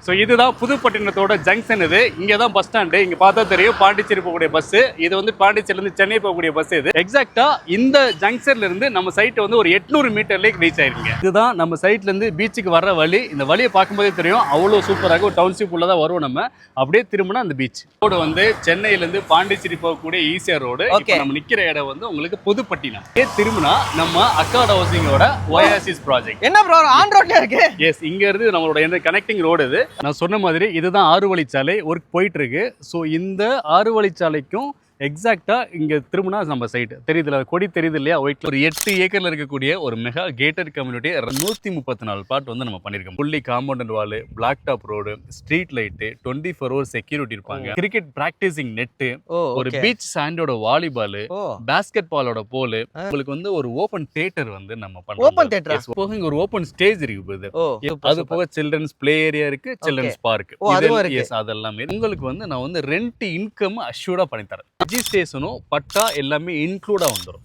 So இதுதான் புதுப்பட்டினத்தோட junction. இது இங்கே தான் பஸ் ஸ்டாண்டு. இங்கே பார்த்தா தெரியும் பாண்டிச்சேரி போகக்கூடிய பஸ். இது வந்து பாண்டிச்சேரியிலேருந்து சென்னை போகக்கூடிய பஸ். இது எக்ஸாக்டா இந்த ஜங்ஷன்ல இருந்து நம்ம சைட் வந்து ஒரு 800 மீட்டர்லேயே ரீச் ஆயிருக்கீங்க. இதுதான் நம்ம சைட்ல இருந்து பீச்சுக்கு வர்ற வழி. இந்த வழியை பார்க்கும்போதே தெரியும் அவ்வளோ சூப்பராக ஒரு டவுன்ஷிப் உள்ள தான் வருவோம். நம்ம அப்படியே திரும்பினா அந்த பீச் ரோடு வந்து சென்னையிலேருந்து பாண்டிச்சேரி போகக்கூடிய ஈசிஆர் ரோடு. நம்ம நிற்கிற இடம் வந்து உங்களுக்கு புதுப்பட்டினம். திரும்பினா நம்ம அக்காட் ஹவுசிங்கோட ஒயாசிஸ் ப்ராஜெக்ட். என்ன ப்ரோ ஆன் ரோட்ல இருக்கு? எஸ், இங்க இருந்து நம்மளோட கனெக்டிங் ரோடு. இது நான் சொன்ன மாதிரி இதுதான் 6 வழிச்சாலை ஒர்க் போயிட்டு இருக்கு. ஸோ இந்த 6 வழிச்சாலைக்கும் எக்ஸாக்டா இங்க திரும்பினா நம்ம சைட் தெரியுதுல, கொடி தெரியுது இல்லையா, ஒயிட்ல ஒரு 8 ஏக்கர்ல இருக்கக்கூடிய ஒரு மெகா கேட்டட் கம்யூனிட்டி 134 பிளாட் வந்து நம்ம பண்ணிருக்கோம். Fully compound wall, black top road, street light, 24 hours security இருப்பாங்க, கிரிக்கெட் பிராக்டிசிங் நெட், ஒரு பீச் சாண்டோட வாலிபால், பாஸ்கெட் பாலோட போல், உங்களுக்கு வந்து ஒரு ஓபன் தியேட்டர் வந்து நம்ம பண்றோம். ஓபன் தியேட்டர் போக இங்க ஒரு ஓபன் ஸ்டேஜ் இருக்கு. அது போக சில்ட்ரன்ஸ் பிளே ஏரியா இருக்கு, சில்ட்ரன்ஸ் பார்க், அதெல்லாம் உங்களுக்கு வந்து நான் வந்து ரெண்ட் இன்கம் அஷ்யூர்டா பண்ணி தரேன். ரெஜிஸ்ட்ரேஷனும் பட்டா எல்லாமே இன்க்ளூடா வந்துரும்.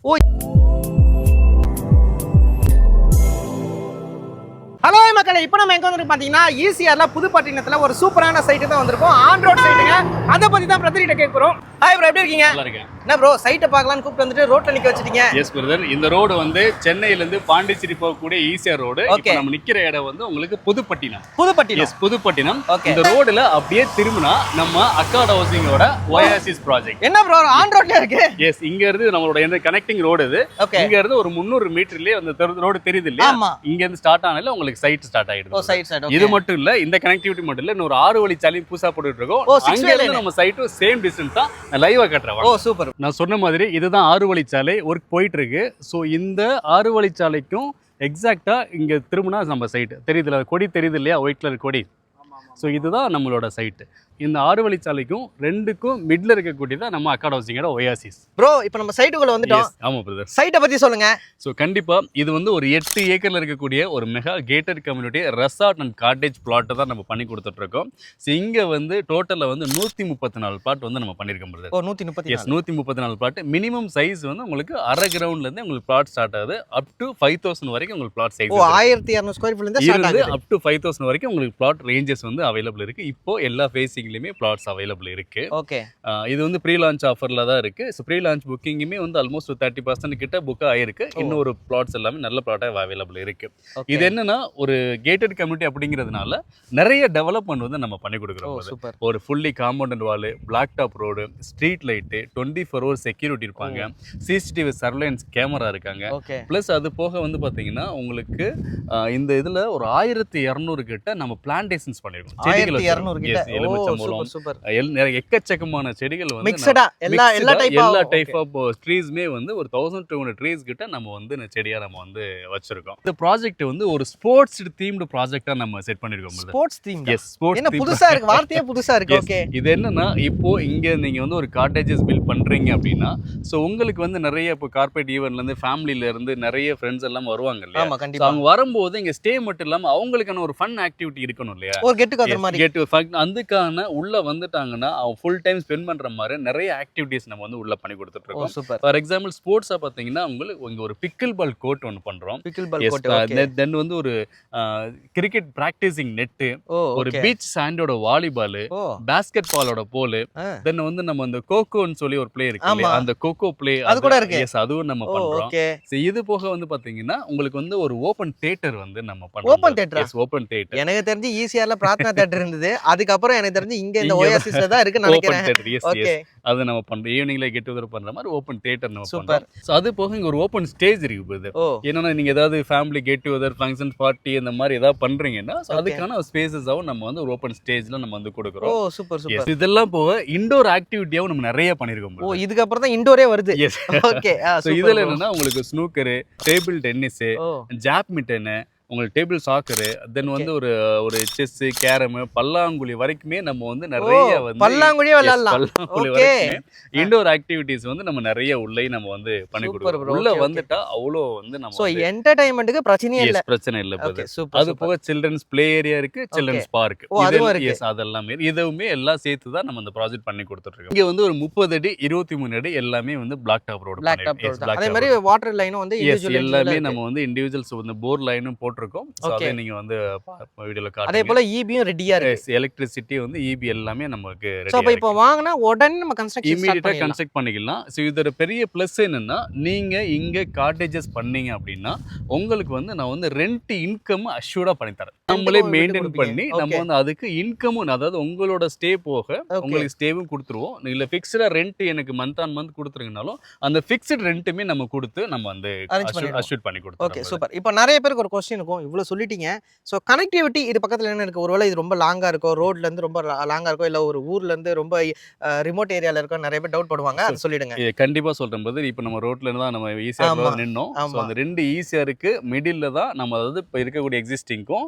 ஹலோ மக்களே, இப்போ நம்ம எங்க வந்து பாத்தீங்கன்னா ஈசிஆர்ல புதுப்பட்டினத்துல ஒரு சூப்பரான சைட்டு தான் வந்திருக்கோம். ஆன் ரோட் சைட்டுங்க. அதை பத்தி தான் பிரதர்கிட்ட கேட்க போறோம். ஹாய் ப்ரோ, எப்படி இருக்கீங்க? நல்லா இருக்கேன். என்ன ப்ரோ சைட்டை பார்க்கலாம்னு கூப்பிட்டு வந்துட்டு ரோட்ல நிக்க வச்சிட்டீங்க? எஸ் பிரதர், இந்த ரோடு வந்து சென்னையில இருந்து பாண்டிச்சேரி போகக்கூடிய ஈசிஆர் ரோடு. இப்போ நம்ம நிக்கிற இடம் வந்து உங்களுக்கு புதுப்பட்டினம். புதுப்பட்டினம். எஸ், புதுப்பட்டினம். இந்த ரோடுல அப்படியே திரும்பினா நம்ம அக்காட் ஹவுசிங்கோட ஒயாசிஸ் ப்ராஜெக்ட். என்ன ப்ரோ ஆன் ரோட்ல இருக்கு? எஸ், இங்க இருந்து நம்மளோட கனெக்டிங் ரோடு. இது இங்க இருந்து ஒரு 300 மீட்டர்லயே அந்த ரோடு தெரியுது இல்லையா, இங்க இருந்து ஸ்டார்ட் ஆனால உங்களுக்கு சைட் ஸ்டார்ட் ஆயிடுது. இது மட்டும் இல்ல, இந்த கனெக்டிவிட்டி மட்டும் இல்ல, இன்னொரு 6 வழிச்சாலையும் புதுசா போட்டுட்டு இருக்கோம். அங்க இருந்து நம்ம சைட்டும் சேம் டிஸ்டன்ஸ் தான். லைவா கட்டுறேன். ஓ சூப்பர். நான் சொன்ன மாதிரி இதுதான் 6 வழிச்சாலை ஒர்க் போயிட்டு இருக்கு. ஸோ இந்த 6 வழிச்சாலைக்கும் எக்ஸாக்டா இங்க திரும்பினா நம்ம சைட் தெரியுதுல, கொடி தெரியுது இல்லையா, ஒயிட் கலர் கொடி. ஸோ இதுதான் நம்மளோட சைட்டு. இந்த 6 வழிச்சாலைக்கும் ரெண்டுக்கும் மிட்ல இருக்கக்கூடியதான் நம்ம அக்காட் ஹவுசிங்கோட ஒயாசிஸ். ப்ரோ இப்போ நம்ம சைட்டுக்குள்ள வந்துட்டோம். ஆமா பிரதர், சைட்டை பத்தி சொல்லுங்க. ஸோ கண்டிப்பா இது வந்து ஒரு 8 ஏக்கர்ல இருக்கக்கூடிய ஒரு mega gated community resort and cottage பிளாட்டை தான் நம்ம பண்ணி கொடுத்துட்டு இருக்கோம். ஸோ இங்க வந்து டோட்டல்ல வந்து 134 பிளாட் வந்து நம்ம பண்ணிருக்கோம் பிரதர். 134 பிளாட். மினிமம் சைஸ் வந்து உங்களுக்கு அரை கிரவுண்ட்ல இருந்து உங்களுக்கு பிளாட் ஸ்டார்ட் ஆகுது. அப் டு 5000 வரைக்கும் உங்களுக்கு பிளாட் சைஸ் 1200 ஸ்கொயர் ஃபீட்ல இருந்து அப் டு 5000 வரைக்கும் உங்களுக்கு பிளாட் ரேஞ்சஸ் வந்து அவைலபிள் இருக்கு. இப்போ எல்லா ஃபேசிங்லயுமே பிளாட்ஸ் அவைலபிள் இருக்கு. ஓகே, இது வந்து ப்ரீ லான்ச் ஆஃபர்ல தான் இருக்கு. ஸோ ப்ரீ லான்ச் புக்கிங்குமே வந்து ஆல்மோஸ்ட் 30% கிட்ட புக் ஆயிருக்கு. இன்னும் ஒரு பிளாட்ஸ் எல்லாமே நல்ல பிளாட்டா அவைலபிள் இருக்கு. இது என்னன்னா ஒரு கேட்டட் கம்யூனிட்டி அப்படிங்கிறதுனால நிறைய டெவலப்மெண்ட் வந்து நம்ம பண்ணி கொடுக்குறோம். ஒரு fully compound wall, black top road, street light, 24 hours security இருப்பாங்க, சிசிடிவி சர்வேலன்ஸ் கேமரா இருக்காங்க. பிளஸ் அது போக வந்து பாத்தீங்கன்னா உங்களுக்கு இந்த இதுல ஒரு 1200 கிட்ட நம்ம பிளான்டேஷன்ஸ் பண்ணிருக்கோம். செடிகள் எக்கச்சக்கமான செடிகள் வந்து எல்லா டைப் ஆஃப் ட்ரீஸ்மே வந்து ஒரு 1200 ட்ரீஸ் கிட்ட நம்ம வந்து செடியா நம்ம வந்து வச்சிருக்கோம். இந்த ப்ராஜெக்ட் வந்து ஒரு ஸ்போர்ட்ஸ் தீம்டு ப்ராஜெக்ட்டா நம்ம செட் பண்ணிருக்கோம். Sports theme. எஸ், ஸ்போர்ட்ஸ் என்ன புதுசா இருக்கு, வார்த்தையே புதுசா இருக்கு. ஓகே, இது என்னன்னா இப்போ இங்க நீங்க வந்து ஒரு காட்டேஜஸ் பில்ட் பண்றீங்க அப்படின்னா, சோ உங்களுக்கு வந்து நிறைய இப்போ கார்ப்பரேட் ஈவென்ட்ல இருந்து ஃபேமிலில இருந்து நிறைய ஃப்ரெண்ட்ஸ் எல்லாம் வருவாங்க இல்லையா. ஆமா கண்டிப்பா. அவங்க வரும்போது இங்க ஸ்டே மட்டும் இல்லாம அவங்களுக்கான ஒரு ஃபன் ஆக்டிவிட்டி இருக்கணும் இல்லையா, ஒரு கெட் டுகெதர் மாதிரி. அதுக்கான உள்ள வந்துட்டாங்கன்னா அவங்க ஃபுல் டைம் ஸ்பெண்ட் பண்ற மாதிரி நிறைய ஆக்டிவிட்டிஸ் நம்ம வந்து உள்ள பண்ணி கொடுத்துட்டு இருக்கோம். ஃபார் எக்ஸாம்பிள் ஸ்போர்ட்ஸா பாத்தீங்கன்னா உங்களுக்கு இங்க ஒரு பிக்கிள் பால் கோர்ட் ஒன்னு பண்றோம். தென் வந்து ஒரு கிரிக்கெட் பிராக்டிசிங் நெட், ஒரு பீச் சாண்டோட வாலிபால், பாஸ்கெட் பாலோட போல், தென் வந்து நம்ம அந்த கோகோன்னு சொல்லி ஒரு பிளே இருக்கு, அந்த கோகோ பிளே அது கூட இருக்கு. எஸ், அதுவும் நம்ம பண்றோம். இது போக வந்து பாத்தீங்கன்னா உங்களுக்கு வந்து ஒரு ஓபன் தியேட்டர் வந்து நம்ம பண்றோம். Open theatre. Yes, open theatre. எனக்கு தெரிஞ்சு ஈசிஆர்ல பிரார்த்தனா தியேட்டர் இருந்தது. அதுக்கப்புறம் எனக்கு தெரிஞ்சு இங்க இந்த ஒயாசிஸ்ல தான் இருக்கு நினைக்கிறேன். ஓகே, அது நம்ம பண்றோம். ஈவினிங்ல கெட் டுகெதர் பண்ற மாதிரி ஓபன் தியேட்டர் நம்ம பண்றோம். சோ அது போக இங்க ஒரு ஓபன் ஸ்டேஜ் இருக்கு. என்னன்னா நீங்க ஏதாவது family get together, function, party இந்த மாதிரி ஏதாவது பண்றீங்கன்னா அதுக்கான ஸ்பேசஸாவும் நம்ம வந்து ஒரு ஓபன் ஸ்டேஜ்ல நம்ம வந்து கொடுக்கிறோம். ஓ சூப்பர் சூப்பர். இதெல்லாம் போக இன்டோர் ஆக்டிவிட்டியாவும் நம்ம நிறைய பண்ணிருக்கோம். ஓ, இதுக்கு அப்புறம் தான் இன்டோரே வருது. ஓகே, சோ இதுல என்னன்னா உங்களுக்கு ஸ்னூக்கர், டேபிள் டென்னிஸ், ஜாப்மிட்டன், உங்களுக்கு டேபிள் சாக்கரு, தென் வந்து ஒரு செஸ், கேரம், பல்லாங்குழி வரைக்குமே நம்ம வந்து நிறைய வந்து பல்லாங்குழி விளையாடலாம். இன்டோர் ஆக்டிவிட்டிஸ் வந்து நம்ம நிறைய உள்ளே நம்ம வந்து பண்ணி கொடுக்கிறோம். உள்ள வந்துட்டா அவ்வளோ வந்து நம்ம சோ என்டர்டெயின்மென்ட்க்கு பிரச்சனையே இல்ல. பிரச்சனை இல்ல. அது போக சில்ட்ரன்ஸ் பிளே ஏரியா இருக்கு, சில்ட்ரன்ஸ் பார்க், எஸ் அதெல்லாம் இதுவுமே எல்லாம் சேர்த்து தான் நம்ம இந்த ப்ராஜெக்ட் பண்ணி கொடுத்துட்டு இருக்கோம். இங்க வந்து ஒரு 30 அடி 23 அடி எல்லாமே வந்து பிளாக் டாப் ரோடு. அதே மாதிரி வாட்டர் லைனும் வந்து எல்லாமே நம்ம வந்து இண்டிவிஜுவல்ஸ் வந்து போர் லைனும் போட்டு போட்டிருக்கோம். So Okay. அதை நீங்கள் வந்து வீடியோவில் அதே காட்டுங்க. போல ஈபியும் ரெடியா இருக்கு. எலக்ட்ரிசிட்டி வந்து இபி எல்லாமே நமக்கு சோ அப்ப ரெடி இப்போ வாங்குனா உடனே நம்ம கன்ஸ்ட்ரக்ஷன் ஸ்டார்ட் இமீடியட்டாக பண்ணிடலாம். கன்ஸ்ட்ரக்ட் பண்ணிக்கலாம். ஸோ இதோட பெரிய ப்ளஸ் என்னன்னா, நீங்கள் இங்கே காட்டேஜஸ் பண்ணீங்க அப்படின்னா உங்களுக்கு வந்து நான் வந்து ரெண்ட் இன்கம் அஷ்யூர்டாக பண்ணித்தரேன். நம்மளே விட்டு மெயின்டைன் கொடுப்பீங்க. பண்ணி நம்ம Okay. வந்து அதுக்கு இன்கமும், அதாவது உங்களோட ஸ்டே போக Okay. உங்களுக்கு ஸ்டேவும் கொடுத்துருவோம். இல்லை ஃபிக்ஸ்டாக ரெண்ட் எனக்கு மந்த் ஆன் மந்த் கொடுத்துருங்கனாலும் அந்த ஃபிக்ஸ்டு ரெண்ட்டுமே நம்ம கொடுத்து நம்ம வந்து Arrange பண்ணிடுவோம். அஷ்யூர் பண்ணி ஓகே கொடுத்துருவோம். சூப்பர். இப்போ நிறைய பேருக்கு ஒரு கொஸ்டின் இருக்கும், இவ்வளோ சொல்லிட்டீங்க. ஸோ கனெக்டிவிட்டி இது பக்கத்தில் என்ன இருக்குது? ஒருவேளை இது ரொம்ப லாங்காக இருக்கோ, ரோட்லேருந்து ரொம்ப லாங்காக இருக்கோ, இல்லை ஒரு ஊர்லேருந்து ரொம்ப ரிமோட் ஏரியாவில் இருக்கோ, நிறைய பேர் டவுட் படுவாங்க. அது சொல்லிடுங்க. இது கண்டிப்பாக சொல்கிறேன் போது, இப்போ நம்ம ரோட்ல இருந்து தான் நம்ம ஈஸியாக ஆமா. நின்னோம். ஸோ ஆமா. அந்த 2 ஈஸியாருக்கு மிடில் தான் நம்ம, அதாவது இப்போ இருக்கக்கூடிய எக்ஸிஸ்டிங்க்கும்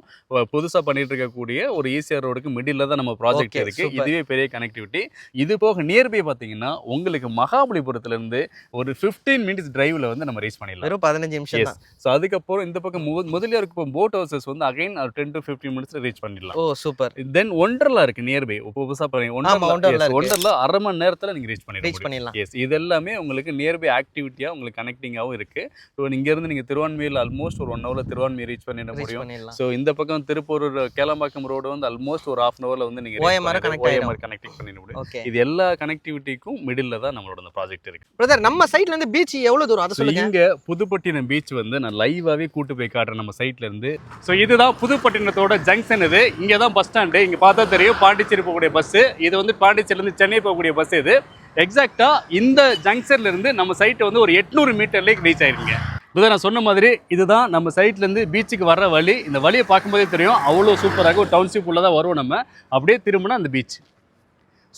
புதுசாக பண்ணிட்டு இருக்கக்கூடிய ஒரு ஈஸியார் ரோடுக்கு மிடில் தான் நம்ம ப்ராஜெக்ட் Okay, இருக்கு. super. இதுவே பெரிய கனெக்டிவிட்டி. இது போக நியர்பை பார்த்தீங்கன்னா உங்களுக்கு மகாபலிபுரத்துல இருந்து ஒரு 15 மினிட்ஸ் டிரைவ்ல வந்து நம்ம ரீச் பண்ணிடலாம். வெறும் 15 நிமிஷம் தான். ஸோ அதுக்கப்புறம் இந்த பக்கம் முதலியாருக்கு இப்போ போட் ஹவுசஸ் வந்து அகைன் 10 to 15 மினிட்ஸ் ரீச் பண்ணிடலாம். ஓ சூப்பர். தென் ஒண்டர்லா இருக்கு நியர்பை, புதுசாக ஆமா, Wonderla இருக்கு. ஒண்டர்லா அரை மணி நேரத்தில் நீங்கள் ரீச் ரீச் பண்ணிடலாம். எஸ், இது எல்லாமே உங்களுக்கு நியர்பை ஆக்டிவிட்டியாக உங்களுக்கு கனெக்டிங்காகவும் இருக்குது. ஸோ இங்கேருந்து நீங்கள் திருவான்மையில் ஆல்மோஸ்ட் ஒரு 1 ஹவரில் திருவான்மையை ரீச் பண்ணிட ரீச் முடியும். பண்ணிடலாம். ஸோ இந்த பக்கம் திருப்பூர் கேளம்பாக்கம் ரோடு வந்து ஆல்மோஸ்ட் ஒரு 1/2 ஹவரில் வந்து நீங்கள் OMR connect ஆயிடும். கனெக்டிங் பண்ணிட முடியும். ஓகே இது எல்லா கனெக்டிவிட்டிக்கும் மிடில் தான் நம்மளோட அந்த ப்ராஜெக்ட் இருக்குது. பிரதர், நம்ம சைட்ல இருந்து பீச் எவ்வளவு தூரம் அதை சொல்லுங்க. இங்கே புதுப்பட்டினம் பீச் வந்து நான் லைவாகவே கூட்டு போய் காட்டுறேன் நம்ம சைட்ல இருந்து. ஸோ இதுதான் புதுப்பட்டினத்தோட ஜங்ஷன். இது இங்கே தான் பஸ் ஸ்டாண்டு. இங்கே பார்த்தா தெரியும் பாண்டிச்சேரி போகக்கூடிய பஸ்ஸு. இது வந்து பாண்டிச்சேரியிலேருந்து சென்னை போகக்கூடிய பஸ். இது எக்ஸாக்டாக இந்த ஜங்ஷன்ல இருந்து நம்ம சைட்டு வந்து ஒரு 800 மீட்டர்லேயே ரீச் ஆயிருங்க. இதுதான் நான் சொன்ன மாதிரி இதுதான் நம்ம சைட்லேருந்து பீச்சுக்கு வர வழி. இந்த வழியை பார்க்கும்போதே தெரியும் அவ்வளோ சூப்பராக ஒரு டவுன்ஷிப் உள்ள தான் வரும். நம்ம அப்படியே திரும்பினா அந்த பீச்.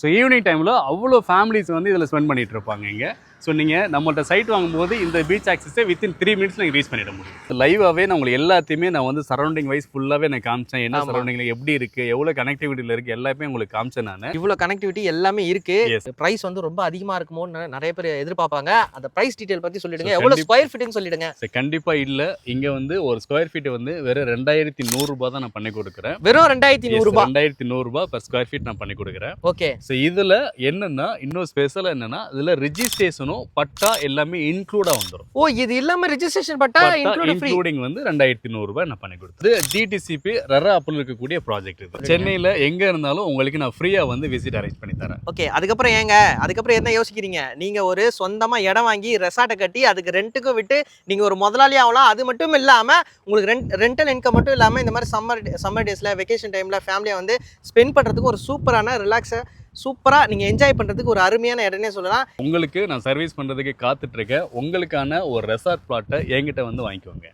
ஸோ ஈவினிங் டைமில் அவ்வளோ ஃபேமிலிஸ் வந்து இதில் ஸ்பெண்ட் பண்ணிகிட்டு இருப்பாங்க இங்கே. ஸோ நீங்கள் நம்மள்ட்ட சைட் வாங்கும்போது இந்த பீச் ஆக்சஸை வித்தின் 3 மினிட்ஸ் நீங்கள் ரீச் பண்ணிட முடியும். லைவாகவே நான் உங்களுக்கு எல்லாத்தையுமே நான் வந்து சரௌண்டிங் வைஸ் ஃபுல்லாகவே நான் காமிச்சேன். என்ன சரௌண்டிங்கில் எப்படி இருக்குது, எவ்வளோ கனெக்டிவிட்டியில் இருக்குது, எல்லாமே உங்களுக்கு காமிச்சேன் நான். இவ்வளோ கனெக்டிவிட்டி எல்லாமே இருக்கு. Yes. பிரைஸ் வந்து ரொம்ப அதிகமாக இருக்குமோன்னு நிறைய பேர் எதிர்பார்ப்பாங்க. அந்த பிரைஸ் டீடைல் பற்றி சொல்லிடுங்க. So, எவ்வளோ ஸ்கொயர் ஃபீட்னு சொல்லிடுங்க. சரி, கண்டிப்பாக இல்லை. இங்கே வந்து ஒரு ஸ்கொயர் ஃபீட் வந்து வெறும் 2100 ரூபா தான் நான் பண்ணி கொடுக்குறேன். வெறும் 2100 ரூபாய். 2100 ரூபா per ஸ்கொயர் ஃபீட் நான் பண்ணி கொடுக்குறேன். ஓகே. ஸோ இதில் என்னன்னா இன்னும் ஸ்பெஷலாக என்னன்னா இதில் ரெஜிஸ்ட்ரேஷனும் பட்டா எல்லாமே இன்க்ளூடாக வந்துடும். ஓ, இது இல்லாம ரெஜிஸ்ட்ரேஷன் பட்டா இன்க்ளூடிங் வந்து 2200 ரூபாய் நான் பண்ணி கொடுத்தது. டிடிசிபி ரெரா அப்பில் இருக்கக்கூடிய ப்ராஜெக்ட் இது. சென்னையில் எங்கே இருந்தாலும் உங்களுக்கு நான் ஃப்ரீயாக வந்து விசிட் அரேஞ்ச் பண்ணி தரேன். ஓகே. அதுக்கப்புறம் அதுக்கப்புறம் என்ன யோசிக்கிறீங்க? நீங்க ஒரு சொந்தமா இடம் வாங்கி ரெசார்ட்டை கட்டி அதுக்கு ரெண்ட்டுக்கும் விட்டு நீங்க ஒரு முதலாளி ஆகலாம். அது மட்டும் இல்லாம உங்களுக்கு ரெண்டல் இன்கம் மட்டும் இல்லாம இந்த மாதிரி சம்மர் டேஸ்ல வெக்கேஷன் டைம்ல ஃபேமிலியா வந்து ஸ்பெண்ட் பண்றதுக்கு ஒரு சூப்பரான ரிலாக்ஸா சூப்பரா நீங்க என்ஜாய் பண்றதுக்கு ஒரு அருமையான இடம்னே சொல்லலாம். உங்களுக்கு நான் சர்வீஸ் பண்ணுறதுக்கு காத்துட்ருக்கேன். உங்களுக்கான ஒரு ரெசார்ட் பிளாட்டை என்கிட்ட வந்து வாங்கிக்கோங்க.